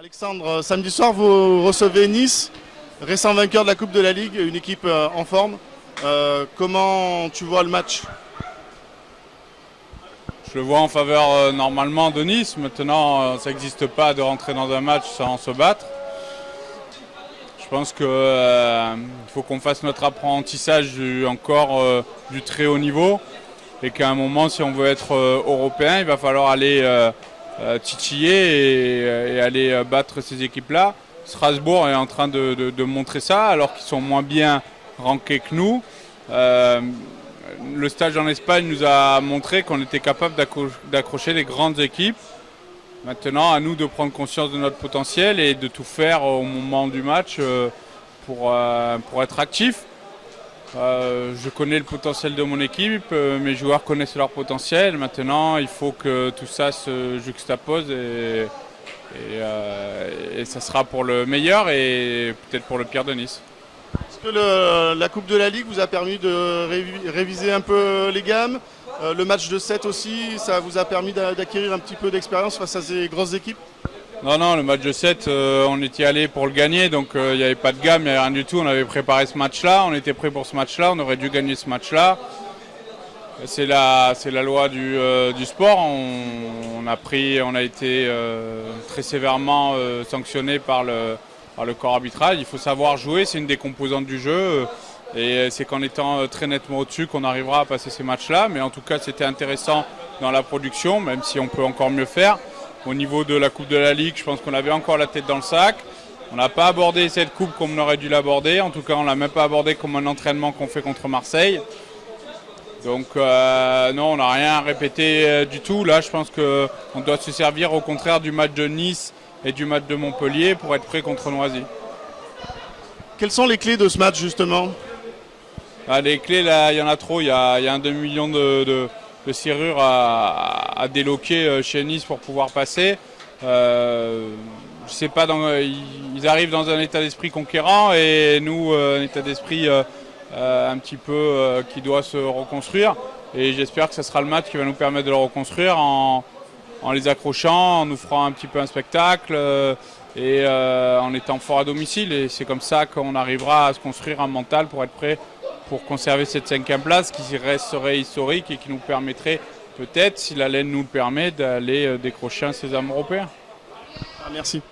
Alexandre, samedi soir, vous recevez Nice, récent vainqueur de la Coupe de la Ligue, une équipe en forme. Comment tu vois le match? Je le vois en faveur normalement de Nice. Maintenant, ça n'existe pas de rentrer dans un match sans se battre. Je pense qu'il faut qu'on fasse notre apprentissage du très haut niveau et qu'à un moment, si on veut être européen, il va falloir aller titiller et aller battre ces équipes-là. Strasbourg est en train de montrer ça alors qu'ils sont moins bien rankés que nous. Le stage en Espagne nous a montré qu'on était capable d'accrocher des grandes équipes. Maintenant, à nous de prendre conscience de notre potentiel et de tout faire au moment du match pour être actif. Je connais le potentiel de mon équipe, mes joueurs connaissent leur potentiel. Maintenant, il faut que tout ça se juxtapose et ça sera pour le meilleur et peut-être pour le pire de Nice. Est-ce que la Coupe de la Ligue vous a permis de réviser un peu les gammes? Le match de 7 aussi, ça vous a permis d'acquérir un petit peu d'expérience face à ces grosses équipes? Non, le match de 7, on était allé pour le gagner, donc il n'y avait pas de gamme, il n'y avait rien du tout. On avait préparé ce match-là, on était prêt pour ce match-là, on aurait dû gagner ce match-là. C'est la loi du sport. On a été très sévèrement sanctionné par le corps arbitral. Il faut savoir jouer, c'est une des composantes du jeu. Et c'est qu'en étant très nettement au-dessus qu'on arrivera à passer ces matchs-là. Mais en tout cas, c'était intéressant dans la production, même si on peut encore mieux faire. Au niveau de la Coupe de la Ligue, je pense qu'on avait encore la tête dans le sac. On n'a pas abordé cette coupe comme on aurait dû l'aborder. En tout cas, on ne l'a même pas abordé comme un entraînement qu'on fait contre Marseille. Donc non, on n'a rien répété du tout. Là, je pense qu'on doit se servir au contraire du match de Nice et du match de Montpellier pour être prêt contre Noisy. Quelles sont les clés de ce match justement? Les clés, là, il y en a trop. Il y a un demi-million de serrures à déloquer chez Nice pour pouvoir passer. Je sais pas, ils arrivent dans un état d'esprit conquérant et nous, un état d'esprit un petit peu qui doit se reconstruire. Et j'espère que ce sera le match qui va nous permettre de le reconstruire en les accrochant, en nous ferant un petit peu un spectacle et en étant fort à domicile. Et c'est comme ça qu'on arrivera à se construire un mental pour être prêt pour conserver cette 5e place qui resterait historique et qui nous permettrait peut-être, si la laine nous le permet, d'aller décrocher un sésame européen. Merci.